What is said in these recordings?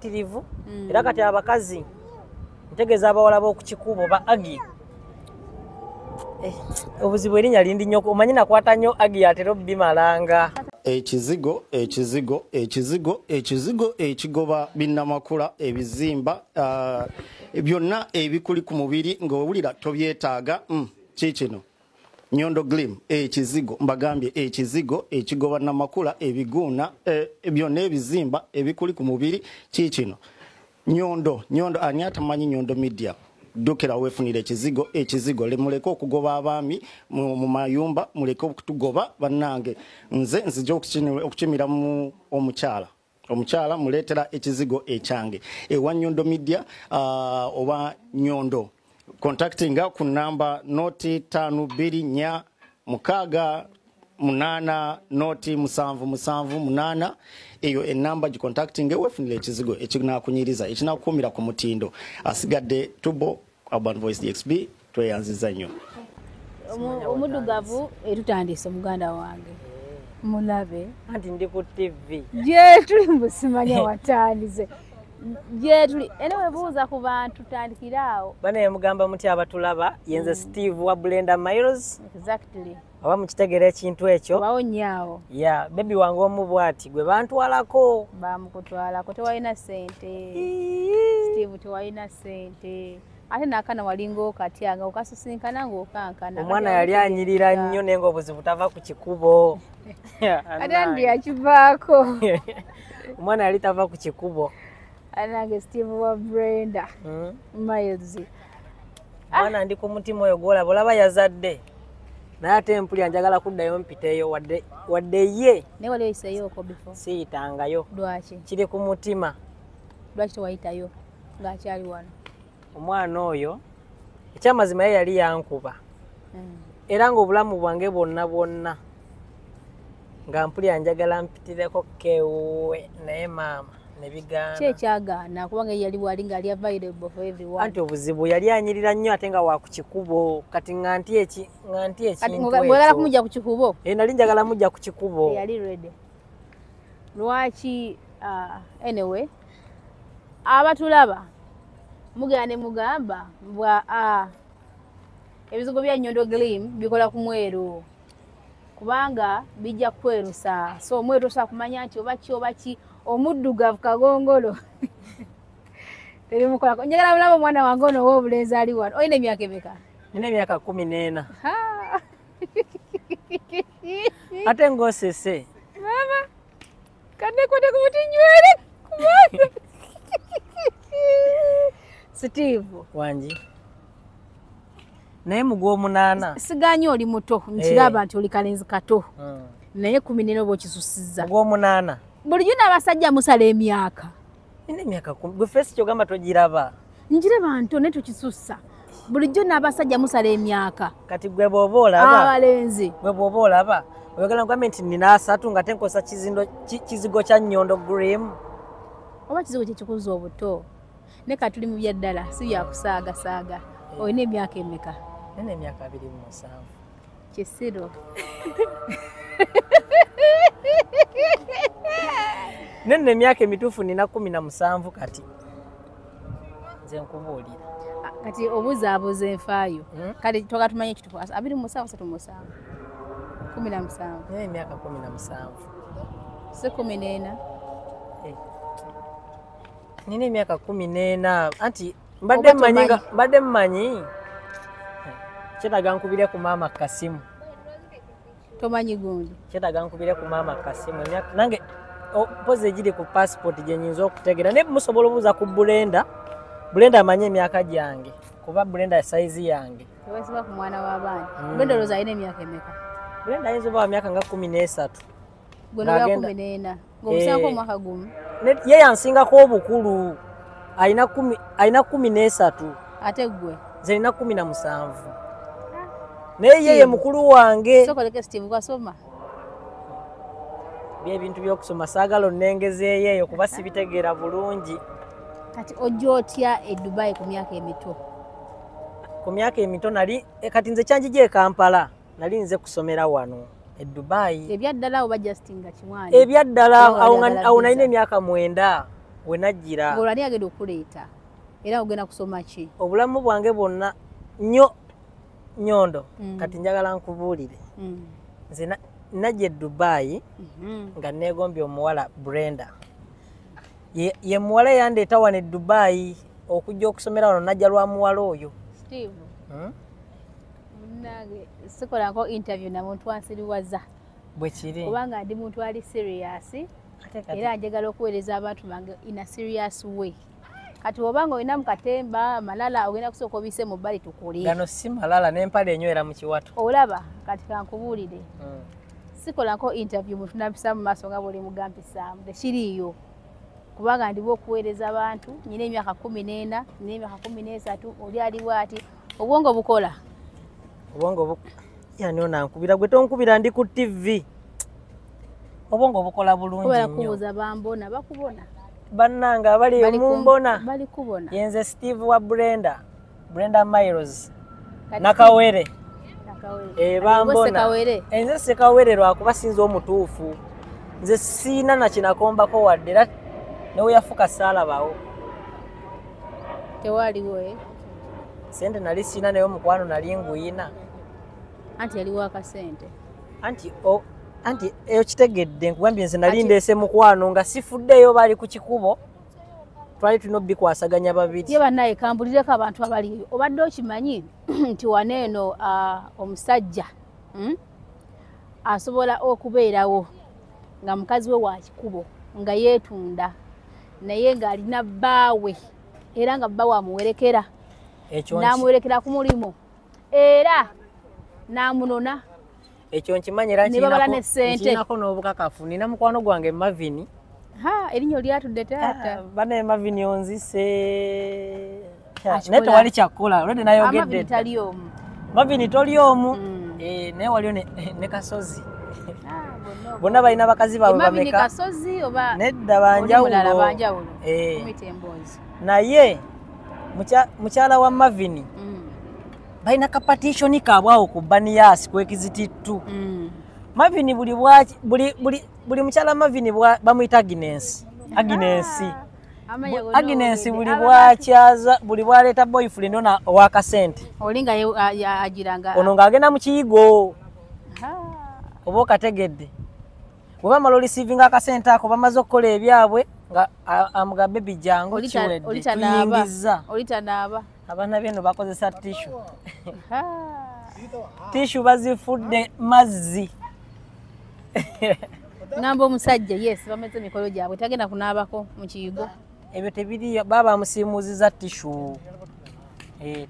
tirivu era kati abakazi ntegeza abawala ku kikubo ba agi obuzibu erinnya lindi nnyo omanyi nakwata nnyo agi atero bimalanga ekizigo ekigoba binnamakula ebizimba byonna ebikuli ku mubiri ng'owulira tobyetaaga kikino Nyondo Glim ekizigo mbagambye ekizigo ekigoba namakula ebiguuna byonna ebizimba ebikuli ku mubiri kikino Nyondo ani atamanyi Nyondo Media dokera wefunire ekizigo lemuleko okugoba abaami mu mayumba muleko okutugoba bannange nze nzija okukimira mu omukyala muletera ekizigo ekyange ewa Nyondo Media oba Nyondo contacting ku namba noti 524 mukaga munana noti 778 eyo enamba gi contacting wefunire ekizigo ekinakunyiriza ekinakumira ku mutindo asigadde tubo Urban Voice DXB tweyanziza nnyo omudugavu erutandise muganda wange mulabe anti ndi ku TV je tuli musimanya watandize je tuli enewe buuza ku bantu tandikirawo bane mugamba muti abatulaba yenze Steve wa Blender Miles exactly aba mukitegera ekintu ekyo bawo nyawo ya baby wange omubwati gwe bantwalako bamukutwalako tewalina sente Steve tewalina sente ate nakana walingo katyanga okasisinkana ng'okankana omwana yali anyirira nnyo nengo obuzibu tava ku kikubo ate ndi yakivaako omwana yali tava ku kikubo anange Steve wa Brenda Miles mwana ndi ku mutima oyo gwolaba olaba yazadde naye ate mpulya njagala kuddayo mpiteeyo wadde ye naye wali oyiseyooko before siyitangayo lwaki kiri ku mutima lwaki tewayitayo ng'akyali wano omwana oyo ekyamazima ye yali yankuba era ng'obulamu bwange bwonna nga mpulya njagala mpitireko kewe naye maama nebigaana kyekyagaana kubanga yali wali ng'ali available for everyone anti obuzibu yali anyirira nnyo ate nga wa ku kikubo kati nganti ekintu mwagala kumujja ku kikubo nali njagala mujja ku kikubo yali ready lwaki anyway abatulaba mugane mugamba bwa ebizigo bya Nyondo Glim bikola ku mweru kubanga bijja kwerusa so mweru sa kumanya nti oba ki omuddugavu kagongolo teri mukola njagala mulabo mwana wange ono w'obulenzi ali wano oyina emyaka emeka nina emyaka 14 ate ngosese mama kanekote ku muti nywele kumwana Steve wanji naye mugwo munana siganye oli muto nkiraba nti oli kalenzi kato naye 14 obo kisusiza mugwo munana bulijjo n'abasajja musala emyaka nina emyaka 10 gwe fesi kyogamba togiraba njiraba nto ne tukisussa bulijjo n'abasajja musala emyaka kati gwe bwoba olaba abalenzi gwe bwoba olaba oyagala ngambye nti nina 3 nga tenkosa kizigo kya Nyondo Glim oba kizigo kyekikuza obuto ne katuli mu byaddala si byakusaagasaaga olina emyaka emeka nina emyaka 27 kisiro nenne emyaka emituufu nina 17 kati nze nkubuulira kati obuzaabuza enfaayo kale toka tumanye ekitufu 27 17 nina emyaka 17 si 14 nina emyaka 14 anti mbadde mmanyi kyetaga nkubire ku maama Kasimu tomanyi gundi kyetaga nkubire ku maama Kasimu nange poze giri ku passport gye nyinza okutegera ne musobola obuuza ku Blender amanye emyaka gyange kuba Blender size yange tewasiba ku mwana w'abaana Blender roza ayina emyaka emeka Blender ayinza okuba myaka nga 13 gwena ya 14 ng'omusango omwaka gumu ye yansingako obukulu ayina 13 ate gwe nze nina 17 naye yeye mukulu wange sokoleke Steve kwasoma byebintu by'okusoma saagala onnengezeeyo eyo kuba sibitegeera bulungi kati ojja otya e Dubai ku myaka emito nali kati nze kyanjija e Kampala nali nze kusomera wano e Dubai ebyaddala oba Justin nga kiwani ebyaddala awo nalina emyaka 9 we najjira ng'olwali agenda okuleeta era ogenda kusoma ki obulamu bwange bwonna nnyo Nyondo kati njagala nkubuulire nze najja e Dubai nga neegombye omuwala Brenda ye muwala yandeeta wano e Dubai okujja okusomera wano najja lwa muwala oyo Steve munnange sikolako interview na muntu ansiriwaza bwe kiri kubanga ndi muntu ali serious era njagala okuweereza abantu bange in a serious way kati obanga olina mukatemba malala ogenda kusooka obise mu bbali tukule gano si malala n'empale enywera mu kiwato olaba kati kankubuulire sikolako interview muntu nampisa mu maaso nga bwoli mugampisaamu tekiriiyo kubanga ndiwo okuweereza abantu nyina emyaka 14 nina emyaka 13 oli aliwo ati obwongo bukola obwongo yani onankubira gwe tonkubira ndi ku TV obwongo bukola bulungi nnyo kubuuza bambona bakubona bannanga abali mumbona bali kubona yenze Steve wa Brenda Miles nakawere bambona enze sekawere lwakuba sinza omutuufu nze siina nakinakombako wadde era newe yafuka saalabawo tewaliwo sente nali siina naye omukwano nali nguyina anti yaliwo akasente anti eyo kitegedde nkugambye nze nali ndeese mukwano nga sifuddeyo bali ku kikubo twali tulina obikwasaganya babiri ye bannaye kambulireko abantu abaliyo obadde okimanyi nti waneeno omusajja asobola okubeerawo nga mukazi we wa kikubo nga yeetunda naye ng'alina bbaawe era nga bbaawe amuwerekera n'amuwerekera ku mulimu era n'amunona ekyo nkimanyi era nkinako n'obukakafu nina mukwano gwange Mavini erinnya lyatudde taata bane Mavini onzise naye tewali kyakkola olwedde nayogedde Mavini toli omu naye waliyo ne Kasozi bonna balina bakazi baabwe bameka nedda banjawulo naye mukyala wa Mavini balina kapatishoni kaabwawo ku Banias kwekizitittu Mavini buli mukyala Mavini bamuyita Agnes buli bwakyaza buli bwaleeta boyfriend ona owakasente olinga agiranga ono ng'agenda mu kiyigo oba okategedde bweba mala olisiivinga akasente ako bamaze okukola ebyabwe nga amugambe bijangu kiwedde tuyingiza olitanaaba abaana beno bakozesa tishu tishu bazifudde mazzi ngamba omusajja yes bameze emikolo gyabwe tagenda kunaabako mu kiyigo ebyo tebiriyo baba bamusiimuuziza tishu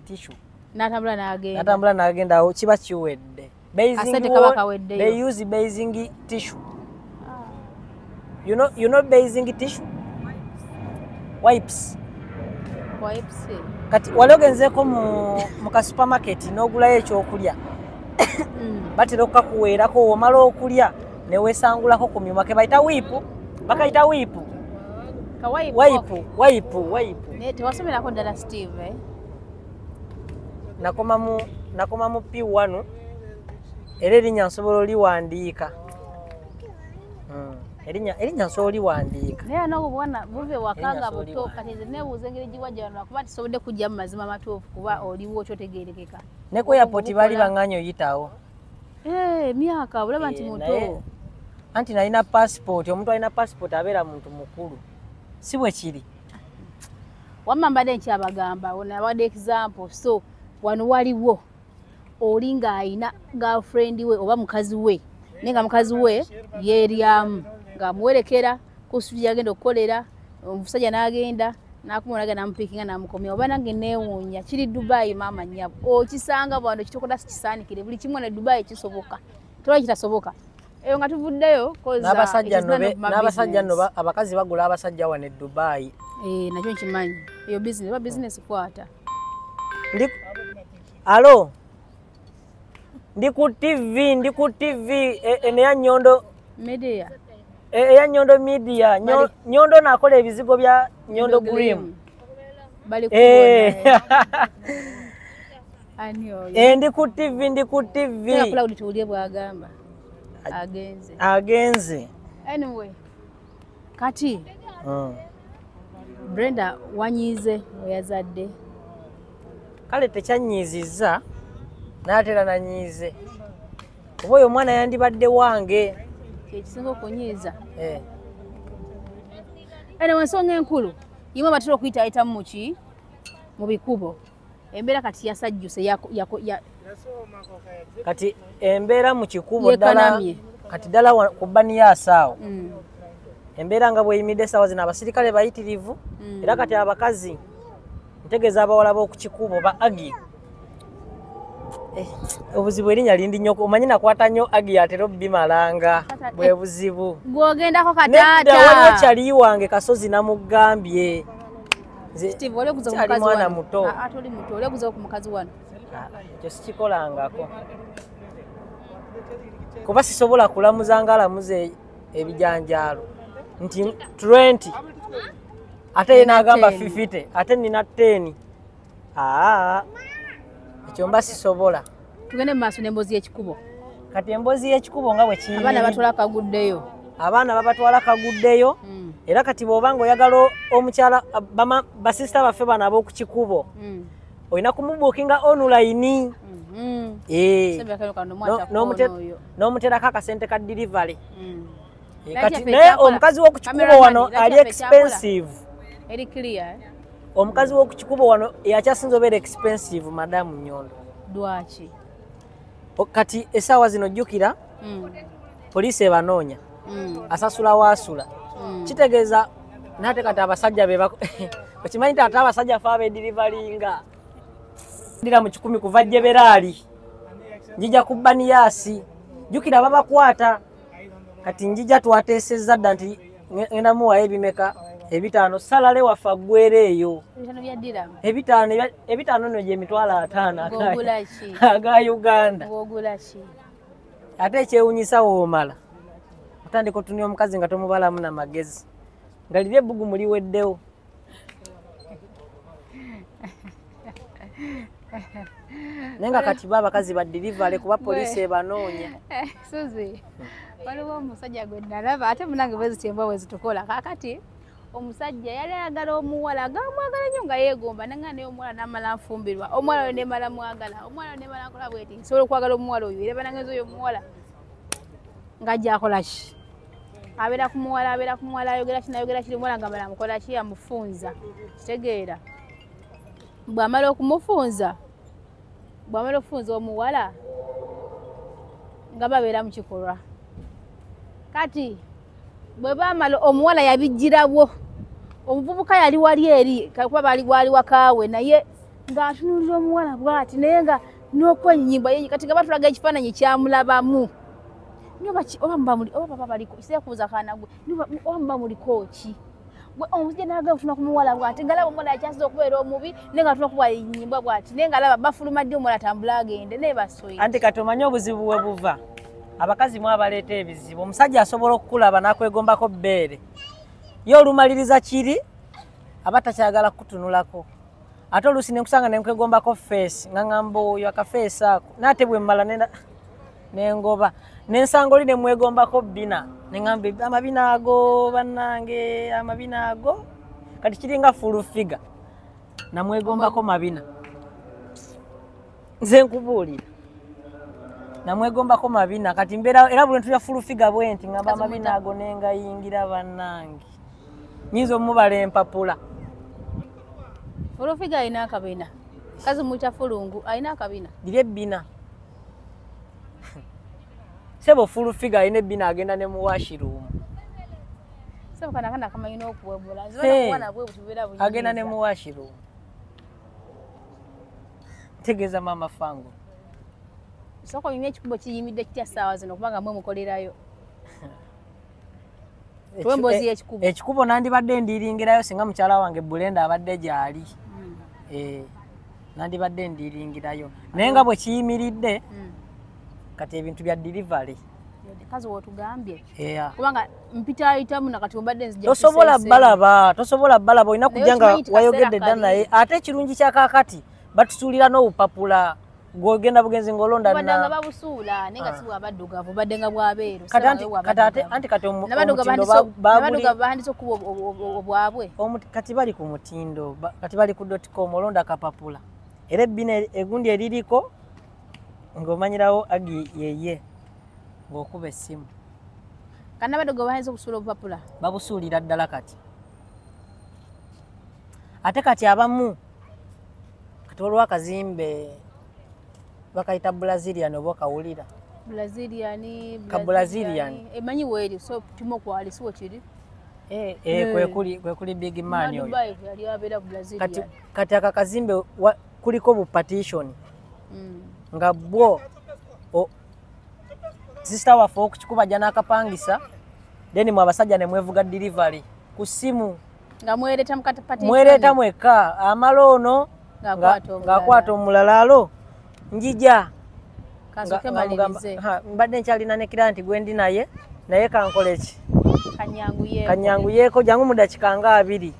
tishu n'atambula n'agenda awo kiba kiwedde they use basing tissue you know basing tissue wipes kati wali ogenzeeko mu ka supermarket n'ogulayo ekyokulya batera okukakuweerako omala okulya neweesangulako ku myuma ke bayita wiipu bakayita wiipu tewasomerako ddala Steve nakoma mu P1 era erinnya nsobola oliwandiika erinnya nsobola oliwandiika naye nogo bwana buve wakanga buto kati nze neebuuza engeri giwajja wano lwakuba tisobodde kujja mu mazima matuufu kuba oliwo kyotegeerekeka ne ku airport baali baŋŋanya oyitawo myaka bulaba nti muto anti nalina passport omuntu alina passport abeera muntu mukulu si bwe kiri wamma mbadde nkyabagamba nawadde example so wano waliwo oli ng'ayina girlfriend we oba mukazi we naye nga mukazi we yeeryamu ng'amuwerekera ku ssuti gyagenda okukolera omusajja n'agenda n'akumulaga n'amupiikinga n'amukomya oba nange neewuunya kiri Dubai maama nnyabo okisanga bwano kitokola sikisaanikire buli kimu ne Dubai kisoboka tolwa kitasoboka eyo nga tuvuddeyo n'abasajja nno abakazi bagula abasajja wano e Dubai nakyo nkimanyi eyo business kwata alo ndi ku TV eya Nyondo media eya Nyondo media Nyondo nakola ebizigo bya Nyondo Grim bali kubona ndi ku TV ya Cloud tuulye bwagamba agenze agenze anyway kati Brenda wanyize oyazadde kale tekyanyiizizza n'atera nanyiize kuba oyo omwana yandibadde wange kyekisinga okunyiiza ene wensonga enkulu imwe batera okuyitaayitamu muki mu bikubo embeera kati yasajjuse kati embeera mu kikubo ddala kati ddala ku Banias awo embeera nga bweyimidde essaawa zino abasirikale bayitirivu era kati abakazi ntegeeza abawala b'oku kikubo ba agi obuzibu erinnya lindi nnyo omanyi nakwata nnyo agi atera obbimalanga bwe buzibu gw'ogendako kataata nedda waliwo kyali wange Kasozi namugambye kyali mwana muto atoli muto oleguza ku mukazi wano ekyo sikikolangako kuba sisobola kulamuza ngalamuze ebijanjaalo nti 20 ate ye n'agamba 50 ate nina 10 ekyo mba sisobola tugende mu maaso n'emboozi y'ekikubo kati emboozi y'ekikubo nga bwe kiri abaana batwala kaguddeyo abaana babatwala kaguddeyo era kati bw'obanga oyagala omukyala basisita baffe bano ab'oku kikubo olina kumubuukinga online n'omuterako akasente ka delivery kati naye omukazi w'oku kikubo wano ali expensive eri clear omukazi w'oku kikubo wano yakyasinza obeera expensive madamu Nyondo lwaki kati essaawa zino jjukira poliisi ebanoonya asasula waasula kitegeeza nate kati abasajja okimanyi nti ate abasajja fe abedirivalinga ndira mu 10 kuva Jeberaali njija ku Banias jjukira babakwata kati njija twateesezza dda nti ngenda muwayo ebimeka 5 salale wafa ggwere eyo ebitaano nno gye mitwalo 5 aga Uganda ate ekyewunyisa woomala otandika otunia omukazi nga tomubalamu na magezi nga liri ebbugumu liweddewo naye nga kati abakazi badilivale kuba poliisi ebanoonya Suzi waliwo omusajja gwe nalaba ate munange bwezitembwa bwezitukola kakati omusajja yali ayagala omuwala agamwagala nnyo nga yeegomba nanga naye omuwala n'amala nfumbirwa omuwala oyo nemala mwagala omuwala oyo nemala nkola bweti nsobola okwagala omuwala oyo era banangeeza oyo omuwala ng'ajja akola ki abeera ku muwala ayogera kiri omuwala nga mala amukola ki amufunza kitegeera bw'amala okumufunza omuwala nga babeera mu kikolwa kati bwe baamala omuwala yabijjirawo omuvubuka yali wali eri kuba baali gwali wakaawe naye ng'atunuulira omuwala bw'ati naye nga n'okwenyimba ye kati nga batulaga ekifaananyi kyamulabamu oba papa baliko kisekuuza kaana gwe oba muba muliko ki omusajja n'aga otuna ku muwala bw'ati nga laba omuwala yakyasiza okubeera omubi naye nga atuna kuba nyimbwa bw'ati naye nga laba bafuluma ddi omuwala atambula agende naye basoyi anti kati omanyi obuzibu bwe buva abakazi mu abaleeta ebizibu omusajja asobola okukulaba n'akwegombako bbeere ye olumaliriza kiri aba takyagala kutunulako ate oluusi nenkusanga nenkwegombako feesi nga ngamba oyo akafeesi ako naate bwe mmala nengoba nensanga oli nemwegombako bina neŋŋamba amabina ago bannange amabina ago kati kiringa full figure namwegombako mabina nze nkubuulira namwegombako mabina kati mbeera era buli ntulya full figure bwenti ngamba amabina ago nengayingira bannange nyinza omubala empapula full figure alina akabina kazi muyita fulungu alina akabina liri ebbina sebo full figure alina ebbina agenda ne mu washroom agenda ne mu washroom tegeeza mama fango soko yimye ekikubo kiyimidde kitya ssaawa zino kubanga mwe mukolerayo twembozi y'ekikubo ekikubo nandibadde ndiringirayo singa mukyala wange Brenda abadde gyali nandibadde ndiringirayo naye nga bwe kiyimiridde kati ebintu bya delivery kazi wotugambye kubanga mpitayitamu nakati obadde nzija tosobola balaba olina kujja nga wayogedde dda naye ate ekirungi kyakakati batusuulira n'obupapula gwogenda bugenzi ngolonda badanga babusuula nenga si bwabaddugavu badenga bwabeeru anti kati nabaduga bahandise okuba obwabwe kati bali ku mutindo kati bali ku .com olonda kapapula era ebbina egundi eririko ng'omanyirawo agi yeye ng'okuba essimu kana baduga bahandise okusuula obupapula babusuulira ddala kati ate kati abamu kati olw'akazimbe bakayita Brazilian oba okawulira Brazilian emanyi weeri so timo kwali siwo kiri kwe kuli big man oyo yali abeera ku Brazilian kati akakazimbe kuliko bupatitioni nga bwo sister waffe okukikubaja n'akapangisa then mwe abasajja ne mwevuga delivery ku ssimu nga mwereta mwekka amala ono ng'akwata omulala alo njija mbadde nkyalina ne kiranti gwe ndi naye kankole ki kanyanguyeeko jangu mu dakika nga 2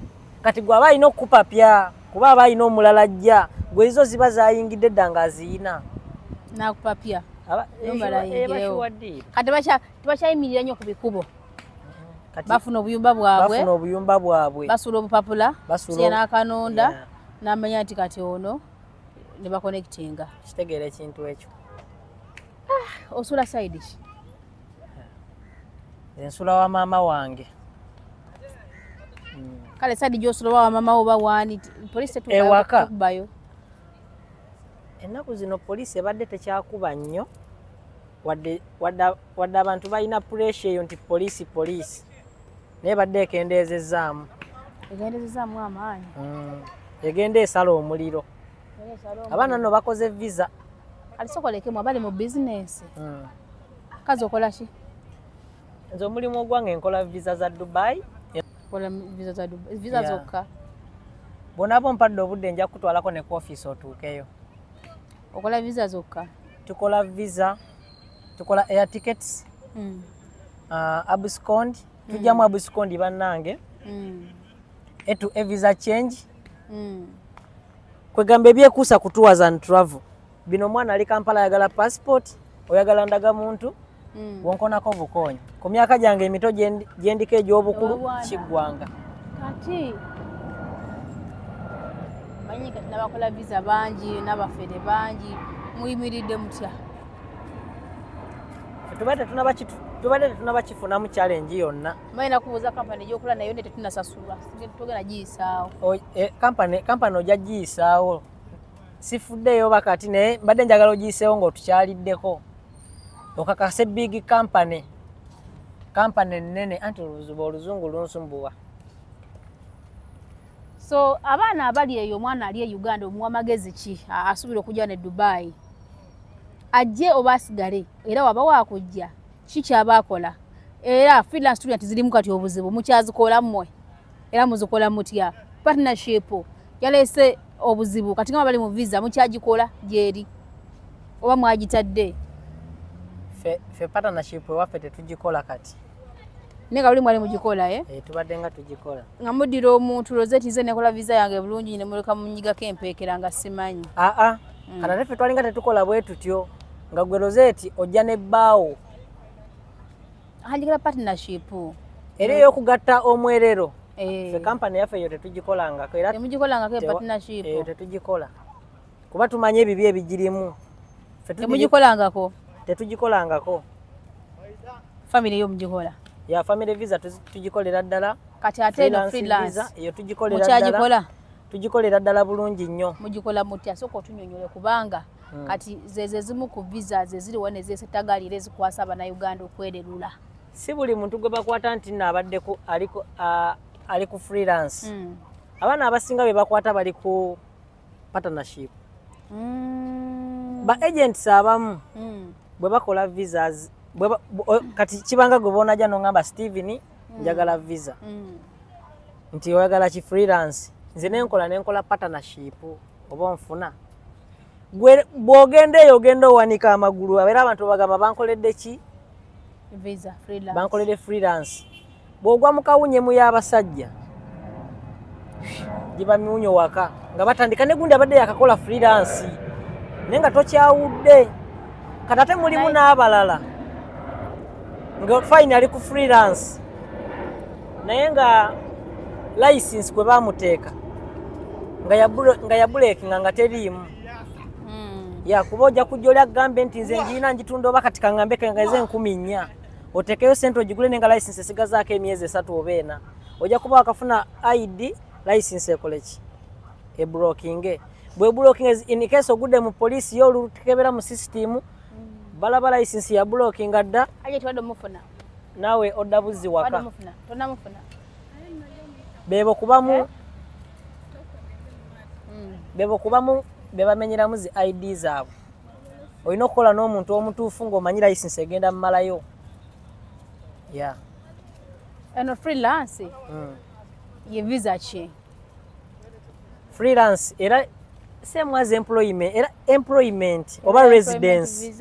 kati gwe aba alina okukupapya kuba aba alina omulala ajja gwe izo ziba zayingidde dda nga aziyina nakupapya kati tebakyayimirira nnyo ku bikubo bafuna obuyumba bwabwe basula obupapula siya n'akanonda n'amanya nti kati ono ne bakonekitinga kitegeera ekintu ekyo osula saidi ki ensula wa maama wange kale saidi gyosula wa maama wo bawani polisi tetukubayo ennaku zino polisi ebadde tekyakuba nnyo wadde abantu balina pressure eyo nti polisi naye badde ekendeezezaamu amaanyi egenda esala omuliro abaana nno bakoze visa alisokolekemu abali mu bizinesi kazi okola ki nze omulimu ogwange nkola visa za Dubai visa zokka bonabo mpadde obudde nja kutwalako ne ku office otuukeyo okola visa zokka tukola visa tukola air tickets abscond tujjamu abscond bannange etu visa change kwegamba ebyekuusa ku tours and travel bino mwana ali Kampala ayagala passport oyagala ndaga muntu wonkonako bukonya ku myaka gyange emito gyendika egy'obukulu kiggwanga kati manyi kati nabakola visa bangi n'abafere bangi muyimiridde mutya tubadde tetunabakifunamu challenge yonna mayina kubuuza kampani egyokola nayo ne tetunasasulwa togenda giyisaawo kampani ojja giyisaawo sifuddeyo bakati naye mbadde njagala ogiyiseewo ng'otukyaliddeko okakasa big kampani nnene anti oluzungu lunsumbuwa so abaana abali eyo omwana ali e Uganda omuwa magezi ki asuubira okujja ne Dubai ajje oba asigale era waba waakujja ki kyabaakola era freelance student zirimu kati obuzibu mukyazikola mmwe era muzikola mutya partnership yaleese obuzibu kati nga bali mu visa mukyagikola gyeri oba mwagitadde fe partnership ewaffe tetugikola kati nenga buli mwali mugikola tubadde nga tugikola nga muddira omuntu rozeti ze nekola visa yange bulungi nemuleka munyigako empeekera nga simanyi kana neffe twalinga tetukola bwe tutyo nga gwe rozeti ojja nebbaawo hanjigala partnership era ey'okugatta omwerero fe kampani yaffe eyo tetugikolangako era temugikolangako partnership tetugikola kuba tumanye ebibi ebigirimu temugikolangako tetugikolangako family yo mugikola ya family visa tugikolera ddala kati ate no freelance eyo tugikolera ddala bulungi nnyo mugikola mutya soko tunyonyole kubanga kati zeze zimu ku visa zeziri wane zesetagaliire zikwasa abana Uganda okwererula si buli muntu gwe bakwata nti nabadde ali ku freelance abaana abasinga be bakwata bali ku partnership ba agents abamu bwe bakola visas kati kibanga gwe bonaja nongamba Steven njagala visa nti oyagala ki freelance nze nenkola partnership oba nfuna bwogenda eyo ogenda owanika amagulu abeera abantu bagamba bankoledde ki visa freelance bankoledde freelance bwogwa mu kawunyemu y'abasajja giba miwunyo waka nga batandika ne gundi abadde yakakola freelance naye nga tokyawudde kati ate mulimu n'abalala nga fine ali ku freelance naye nga license kwe bamuteeka nga yabuleekinga nga teriimu kuba ojja kujja oli agambe nti nze njirina njitunda oba kati kaŋŋambe kengeze 4,000 oteekeyo sente ogigule nenga license esigazaako emyezi 3 oba 4 ojja kuba wakafuna ID license ekoleki ebulookinge bwe bulookinge in case ogudde mu poliisi yo olutekebera mu system balaba license ya bulookinga dda naawe odda buzzi waka bebo kubamu bebamenyeramu zi ID zaabwe olina okukola n'omuntu omutuufu ng'omanyi license egenda mumalayo eno freelance ye visa ki freelance era same as employment oba residence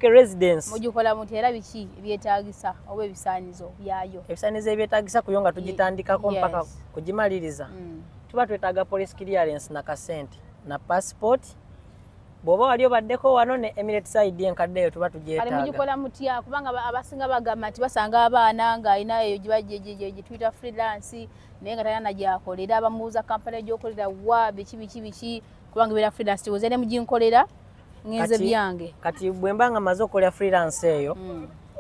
residence mugikola muti era biki ebyetaagisa oba ebisaanizo byayo ebisaanizo ebyetaagisa kuyo nga tugitandikako mpaka kugimaliriza tuba twetaaga police clearance na kasente na passport bw'oba wali obaddeko wano ne Emirates ID enkaddeyo tuba tugyetaaga kale mugikola mutya kubanga abasinga bagamba nti basanga abaana nga alina eyo gye tuyita freelance naye nga talina gyakolera abamubuuza kampani gyokolera wa biki kubanga ebeera freelance tiwoze ne muginkolera ngenze byange kati bwe mba nga maze okukolera freelance eyo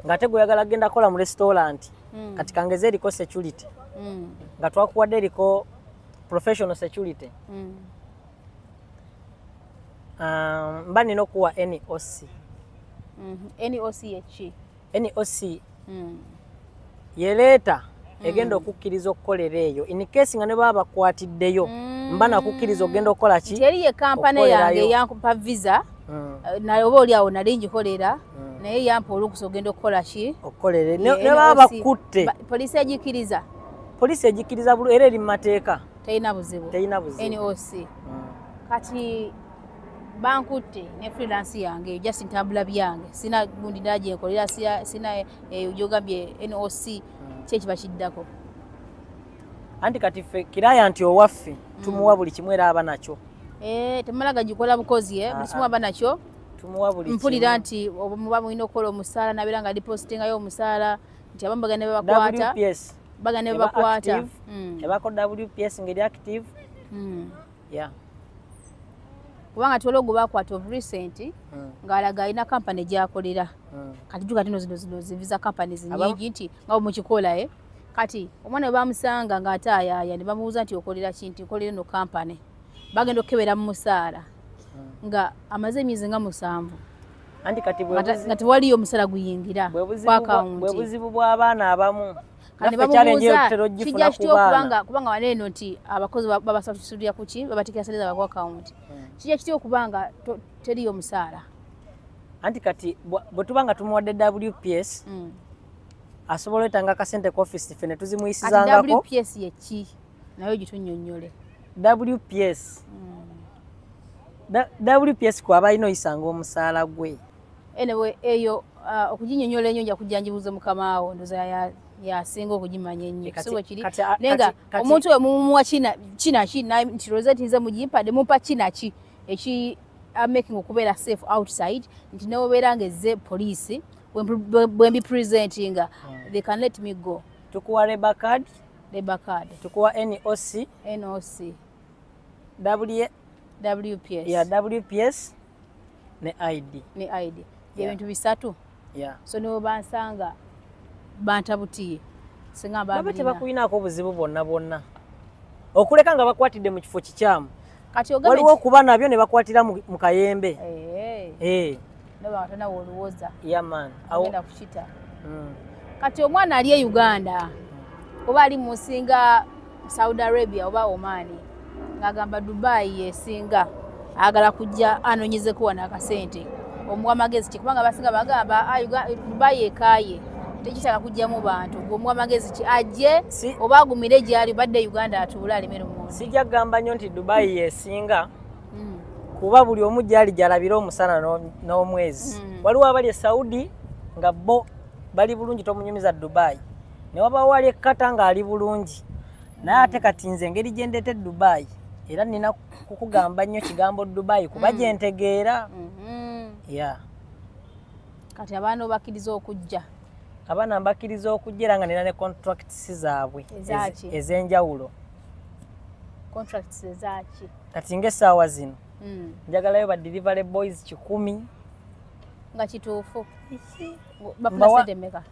nga ate gweyagala genda kola mu restaurant kati kangeze eriko security nga twakuwadde eriko professional security mba nina okuwa NOC NOC eki NOC yereeta egenda okukkiriza okukolera eyo in case nga ne baba bakwatiddeyo mba nakukkiriza ogenda okukola ki teri ye kampani yange yankupa visa naye oba oli awo nali ngikolera naye yampa olukusa ogenda okukola ki okukolera ne baba bakutte poliisi egikkiriza bulu era eri mu mateeka terina buzibu NOC kati bankutte ne freelance yange just ntambula byange sina gundi ndaje enkolera sina yogambye NOC kyekiba kiddako anti kati ffe kiraya nti owaffe tumuwa buli kimwe era aba nakyo temalaga gikola bukozi buli kimwe aba nakyo tumuwa buli mpulira nti muba mulina okukola omusaala nabeera nga lipostingayo omusaala nti abamu bagenda bebakwata bagenda bebakwata ebako WPS ngeri active kubanga tuola ogu bakwata of recent ng'alaga alina kampani gyakolera kati juga tino zino visa companies nyingi nti nga mukikola kati omwana we bamusanga ng'ate ayaaya ne bamubuuza nti okolera kinti nkolera no kampani bagenda okukebera mu musaala nga amaze emyezi nga 7 anti kati nga tewaliyo omusaala guyingira ku akawunti bwe buzibu bw'abaana abamu kandi bamubuuza kijja kitya kubanga waneeno nti abakozi babasasulira kuki babatikira sente zaabwe ku akawunti kijja kitya okubanga teriyo omusaala anti kati bwe tuba nga tumuwadde WPS asobola etanga akasente ku office ffe ne tuzimuyisizangako WPS yeki nayo gitunnyonnyole WPS kwaba alina oyisanga omusaala gwe anyway eyo okuginnyonnyola ennyo nja kujjanjibuza mukama wo ndoza yasinga okugimanya ennyo kisobwa kiri nenga omuntu we mumuwa kinaki nti rosette nze mugimpadde mumpa kinaki eki making okubeera safe outside nti newobeera nga ezze poliisi bwe mbi presentinga they can let me go tukuwa labor card tukuwa NOC WPS ne ID ebintu bisatu so nibo bansanga bantabutiye singa baba tebakuyinako obuzibu bwonna okuleka nga bakwatidde mu kifo kikyamu waliwo okuba nabyo ne bakwatira mu kayembe nebatanawo oluwoza agenda kukita kati omwana ali e Uganda oba ali mu nsinga Saudi Arabia oba Oman ng'agamba Dubai yesinga agala kujja anonyezeko wano akasente omuwa amagezi ki kubanga abasinga bagamba Dubai ekaaye tekitaka kujjamu bantu gwomuwa amagezi ki ajje oba agumire gyali badde Uganda atuula alemera omuntu sijja kugamba nnyo nti Dubai yesinga kuba buli omu gyali gyalabira omusana n'omwezi waliwo abali e Saudi nga bo bali bulungi tomunyumiza Dubai ne wabawo wali ekkata ng'ali bulungi naye ate kati nze engeri gye ndeete Dubai era nina kukugamba nnyo kigambo Dubai kuba gye ntegeera. Yeah. Kati abaana obakkiriza okujja. Abaana mbakkiriza okujja era nga nina ne contracts zaabwe ez'enjawulo. Contracts ezaaki? Kati ng'essaawa zino njagalayo ba delivery boys 10. Nga kituufu bafuna sente mmeka?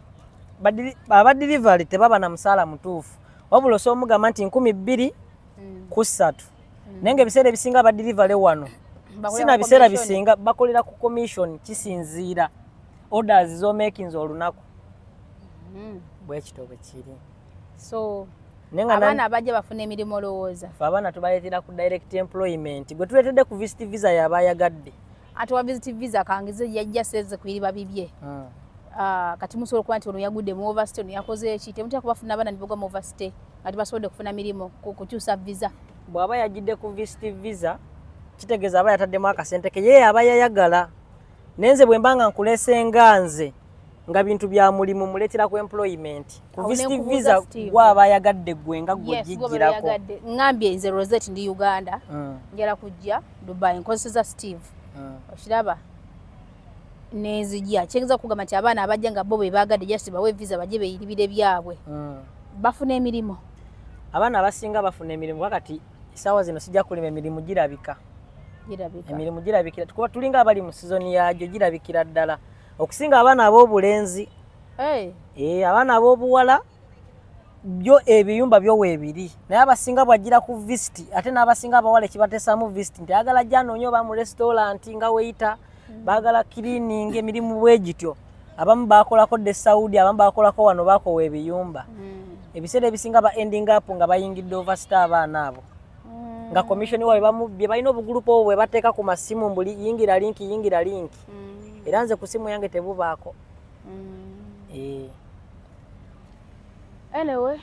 Aba delivery tebaba na musaala mutuufu wabula osomugamba nti 2,200 ku 3 naye ng'ebiseera ebisinga aba delivery wano sina biseera bisinga bakolera ku commission kisinziira orders z'omakinze olunaku bwekito bwe kiri. So abaana abajja bafuna emirimu olowooza? Abaana tubaleetera ku direct employment gwe tuleetedde ku visit visa y'aba ayagadde. Ate wa visit visa kangize yajja seze kuyiriba bibye. Kati musobola okuba nti ono yagudde mu overstay ono yakoze eki temutera kubafuna abaana niboga mu overstay nga tebasobodde kufuna mirimu kukyusa visa. Bw'aba yagidde ku visit visa kitegeeza aba yataddemu akasente ke ye aba yayagala. Nenze bwe mbanga nkulesenga nze nga bintu bya mulimu muletera ku employment ku visit visa gwaba yagadde gwe nga gwe jijjirako. Ngambye nze Rosette ndi Uganda njala kujja Dubai nkozesa Steve okiraba nenzijja kyengeza kugamba nti abaana abajja nga bo be bagadde just bawe visa bajje beyiribire byabwe bafuna emirimu. Abaana abasinga bafuna emirimu wakati essaawa zino sijja kulima emirimu girabika. Emirimu girabikira kuba tulinga abali mu sizoni yajo girabikira ddala okusinga abaana ab'obulenzi. Abaana ab'obuwala byo ebiyumba byo weebiri naye abasinga bwajjira ku visit ate n'abasinga abawala ekibateesaamu visit nti ayagala jja anoonye oba mu restaurant nga weyita baagala cleaning emirimu bwe gityo. Abamu baakolako de Saudi abamu baakolako wano baakowa ebiyumba. Ebiseera ebisinga ba ending up nga bayingidde overstay abaana abo nga commission waabwe bye balina obugulupu obwo bwe bateeka ku masimu mbuli yingira linki era nze ku simu yange tebubaako. Anyway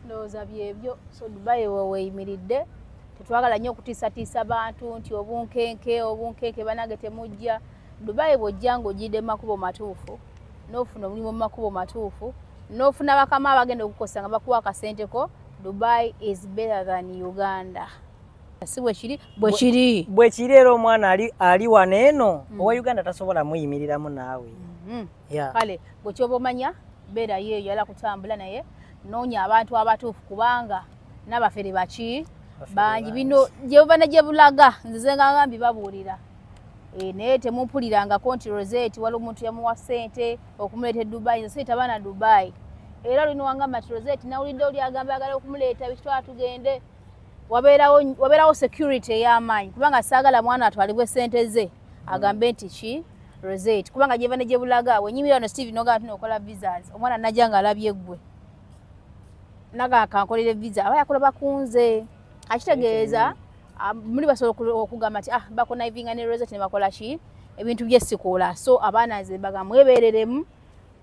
ndowooza byebyo. So Dubai weeyimiridde tetwagala nnyo okutiisatiisa bantu nti obunkenke banage temujja. Dubai bw'ojja ng'ogidde mu makubo matuufu n'ofuna omulimu mu makubo matuufu n'ofuna bakama abagenda okukosa nga bakuwa akasenteko. Dubai is better than Uganda. Si bwe kiri era omwana ali wano eno owa Uganda tasobola muyimiriramu naawe. Kale bwe kyoba omanya beera yeeyo yala kutambula naye noonya abantu abatuufu kubanga n'abafere baki bangi bino gyebava ne gyebulaga nzize nga ngambi babuulira. Naye temumpulirangako nti Rosette waliwo omuntu yamuwa ssente okumuleeta e Dubai. Nze siita baana Dubai era olina wangamba nti Rosette nawulidde oli agamba agala okumuleeta bitwala tugende wabeerawo security ey'amaanyi kubanga saagala mwana atwalibwe ssente ze agambe nti ki Rosette kubanga gyeva ne gyebulaga wenyimira wano Steve nogaa tunokola visas omwana najja nga alabye ggwe naga kankolere visa aba yakola bakunze akitegeeza muli basobola okugamba nti bakonayivinga ne Rosette ne bakola ki ebintu byesikola. So abaana nze baga mwebereremu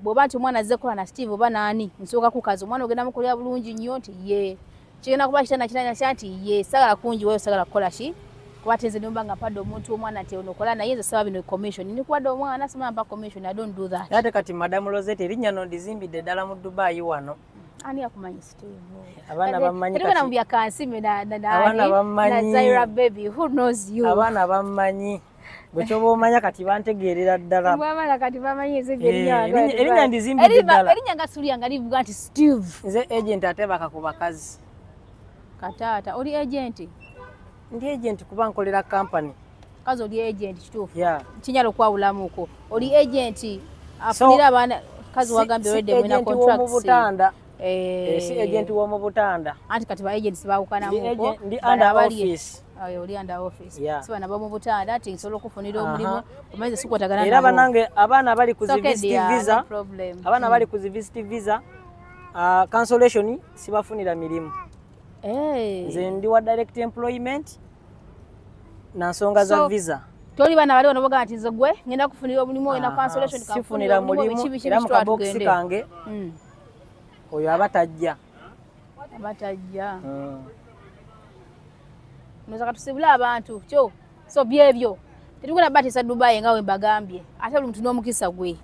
bw'oba nti omwana azze kola na Steve oba naani nsooka kukaza omwana ogenda mukolera bulungi nnyo nti ye kigenda kuba kitana kinanya nti ye sagala kungi wayo sagala kukola ki kuba tenze nimba nga mpadde omuntu omwana nti onokola naye nze saba bino commission nikuwadde omwana simala mpa commission. I don't do that. Ate kati Madam Rosette erinnya n'ondizimbidde ddala mu Dubai wano. Ani akumanyi Steve? Abaana bamanyi kati mu byakansime na Zaira baby who knows you. Abaana bamanyi gwe kyoba omanya kati bantegeerera ddala. Abaana kati bamanyi erinnya ndizimbidde ddala. Erinnya nga Sulia nga livuga nti Steve. Nze agent atebaka ku bakazi. Kataata oli agent? Ndi agent kuba nkolera company. Kazi oli agent kituufu? Kinyala okwawulamuko. Oli agent afunira abaana kazi wagambye wedde mwina contracts. Si agent w'omu Butanda. Anti kati ba agents baawukanamuko. Ndi under office. Oli under office. Si bana bamu Butanda ati nsobola okufunira omulimu omanyise sikwatagana nabo. Era banange abaana bali ku visit visa. Abaana bali ku visit visa. Cancellation sibafunira mirimu. Nze ndi wa direct employment na nsonga za visa. Toli bana bali wano boga nti nze gwe ngenda kufunira omulimu na cancellation kafunira mulimu era mu kaboksi kange oyo abatajja. Noza katusibula abantu kyo so byebyo tetugenda batisa Dubai nga we mbagambye ate buli muntu n'omukisa gwe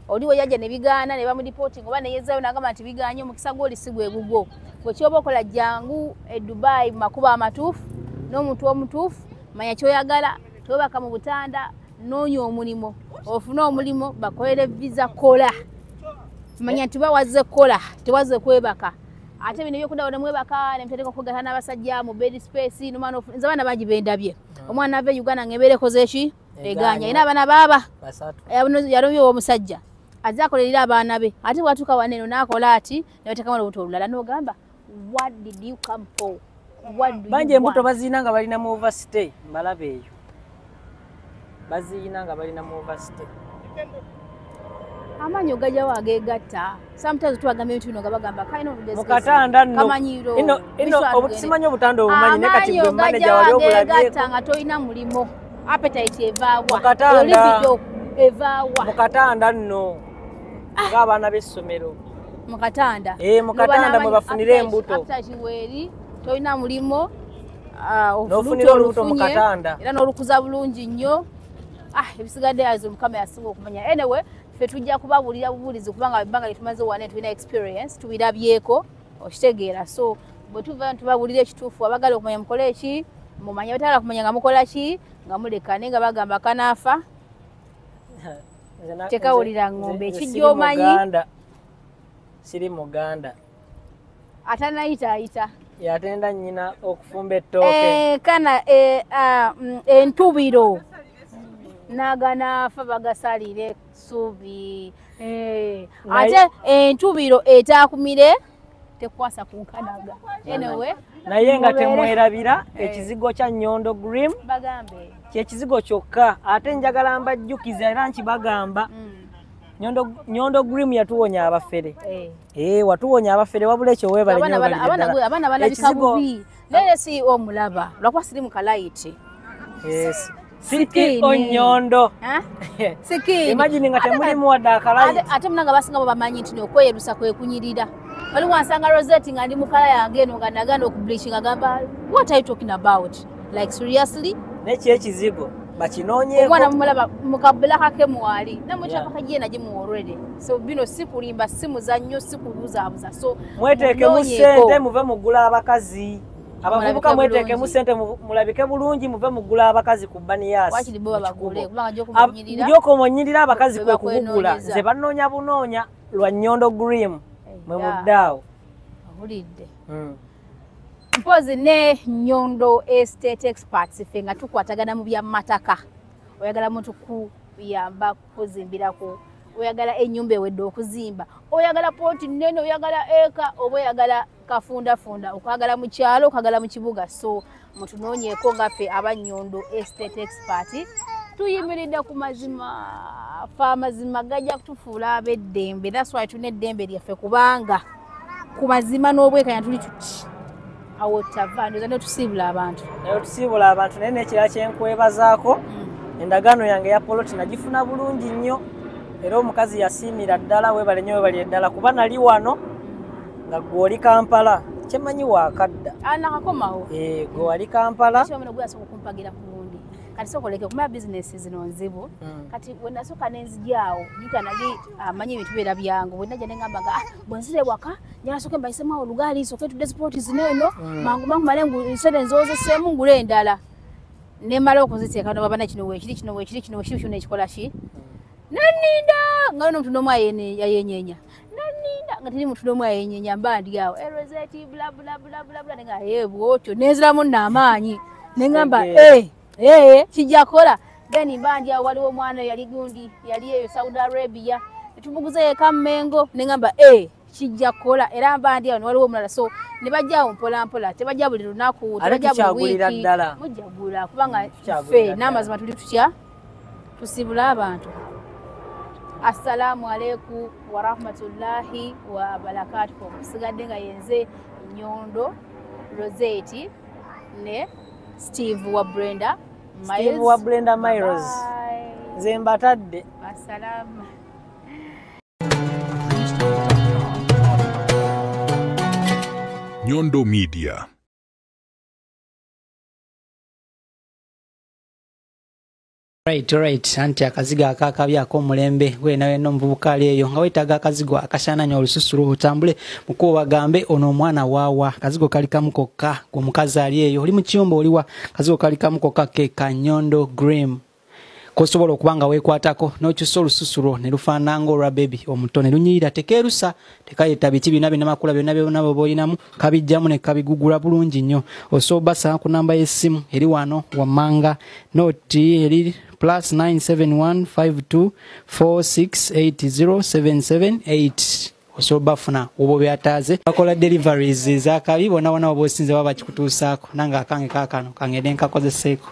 oli we yajja ne bigaana ne bamudipoting oba ne yezayo n'agamba nti bigaanye omukisa gwe oli si gwe gugwo. Bwe kyoba okola jangu e Dubai makuba amatuufu n'omuntu omutuufu manya kyoyagala tobaka mu butanda noonya omulimu ofuna omulimu bakolere visa kola manya nti bawaze kola tewaze kwebaka ate bino byokudawo nemwebaka nemutendeka okugata n'abasajja mu bed space nomwana nze abaana bangi bendabye omwana ave Uganda ngebeerekoze eki eganya ina abaana baaba yalumye omusajja azze akolerera abaana be ate bwatuuka waneno n'akola ati nebatekamu olubuto olulala n'ogamba what did you come for banje embuto baziina nga balina mu overstay mbalabe eyo baziina nga balina mu overstay amanyo gajja wagegatta sometimes tuwagamba ebintu bino nga bagamba kaina olugezi mukatanda nno kamanyiro ino obusimanyi obutanda obumanyi ne kati gwe manager wali obulabyeko nga toyina mulimo appetite evaawa mukatanda evaawa mukatanda nno ng'abaana b'essomero mukatanda mukatanda mwe bafunira embuto appetite weeri toyina mulimo n'ofunira olubuto mukatanda era n'olukuza bulungi nnyo ebisigadde azo Mukama yasinga okumanya anyway ffe tujja kubabuulira bubuulizi kubanga ebbanga lyetumaze wane tulina experience tubirabyeko okitegeera so bwe tuva tubabuulira ekituufu abagala okumanya mukole eki mumanye batagala kumanya nga mukola ki nga muleka naye nga bagamba kanaafa tekawulira ng'ombe ekijja omanyi siri muganda atanayitaayita yatenda nnyina okufumba ettooke kana entubiro naganaafa bagasalire suubi ate entubiro etaakumire tekwasa ku nkanaga anyway naye nga temwerabira ekizigo kya Nyondo Grim bagambe kyekizigo kyokka ate njagala mbajjukiza era nkibagamba Nyondo Grim yatuwonya abafere watuwonya abafere wabula ekyo weebale abaana balabika bubi naye si omulaba lwakuba siri mu kalayiti Siki Onyondo. Siki. Imagine nga temulimu wadde akalayi. Ate munanga basinga bo bamanyi nti okweyerusa kwe kunyirira. Wali wansanga Rosette nga ndi mukala yange eno nga naganda okubleaching agamba what are you talking about? Like seriously? Neki ekizigo bakinoonyeeko. Omwana mumulaba mukabula kake mwali. Namutaka kagiye naje mu already. So bino sikulimba simuzannyo sikubuzaabuza. So mweteeke mu ssente muve mugula abakazi. Abavubuka mweteeke mu ssente mulabike bulungi muve mugula abakazi ku baniyasi. Wakiri bo bagule kubanga joko Joko monyirira abakazi kwe kugugula. Nze banoonya bunoonya lwa Nyondo Grim mwe muddaawo. Ahulidde. Mpozi ne Nyondo Estate Experts ffe nga tukwatagana mu bya mataka. Oyagala muntu kuyamba kuzimbirako. Oyagala ennyumba ewedde okuzimba. Oyagala poti nnene, oyagala eka, oba oyagala kafunda okwagala mu kyalo okagala mu kibuga. So mutunoonyeeko nga ffe aba Nyondo Estate Expert tuyimiridde ku mazima amazima gajja kutufuula ab'eddembe. That's why tulina eddembe lyaffe kubanga ku mazima n'obwekanya tuli tuti awo tava ndoza netusiibula abantu naye n'ekirala kyenkwebazaako endagaano yange ya poloti nagifuna bulungi nnyo era omukazi yasiimira ddala weebale nnyo weebali ddala kuba nali wano nga gwe oli Kampala kyemanyi waakadda nakakomawo gwe wali Kampala kyomuno gwe yasobola okumpagira ku lundi kati sokoleke kumanya bizinesi zino nzibu kati bwe nasooka nenzijaawo juka nali amanyi ebintu beera byangu bwe najja neŋŋamba nga bwe nzira ewaka nyalasooke mbayisemu olugaali soke tudde sipooti zino eno mangu male nsere nzoozeseemu ngule endala nemala okuziteeka nobabana kino weekiri kino weekiri kino weekiri kyonna ekikola ki naninda nga no mtuno mwa yenyeenya naninda nga tiri mtuno mwa yenyeenya mba ndi awo Rosette bla bla bla bla bla nga bwotyo neziramu n'amaanyi nengamba kijakola then mba ndi awo waliwo omwana yali gundi yali eyo Saudi Arabia etubuguza yeka Mengo nengamba kijakola era mba ndi awo waliwo omulala so ne bajjaawo mpola mpola tebajja buli lunaku tebajja buli wiiki mujjagula kubanga ffe n'amazima tuli tutya tusibula abantu. Assalamu alaikum wa rahmatullahi wa barakatuh. Sigadde nga yenze Nyondo Rosette ne Steve wa Brenda Miles. Nze mbatadde. Assalamu. Nyondo Media. Right. Anti akazigo akakabyako omulembe gwe nawe no muvubuka ali eyo nga wetaga akazigo akashananya olususulu otambule muko bagambe ono omwana wawa akazigo kali kamukokka ku mukazi ali eyo oli mu kiyombo oliwa akazigo kali kamukokka ke Kanyondo Grim kosobola okubanga wekwatako n'okyusa olususulu ne lufaananga olwa baby omutone lunyirira tekerusa tekayeta biti bina bina makula byonna byonna boyinamu kabijjamu ne kabigugula bulungi nnyo osobasa ku namba y'essimu eri wano wammanga noti eri +9715246807778 osoba funa obo byataze bakola deliveries za kabi bona obosinze baba kikutuusako nanga akange kakano kangede nkakozeseeko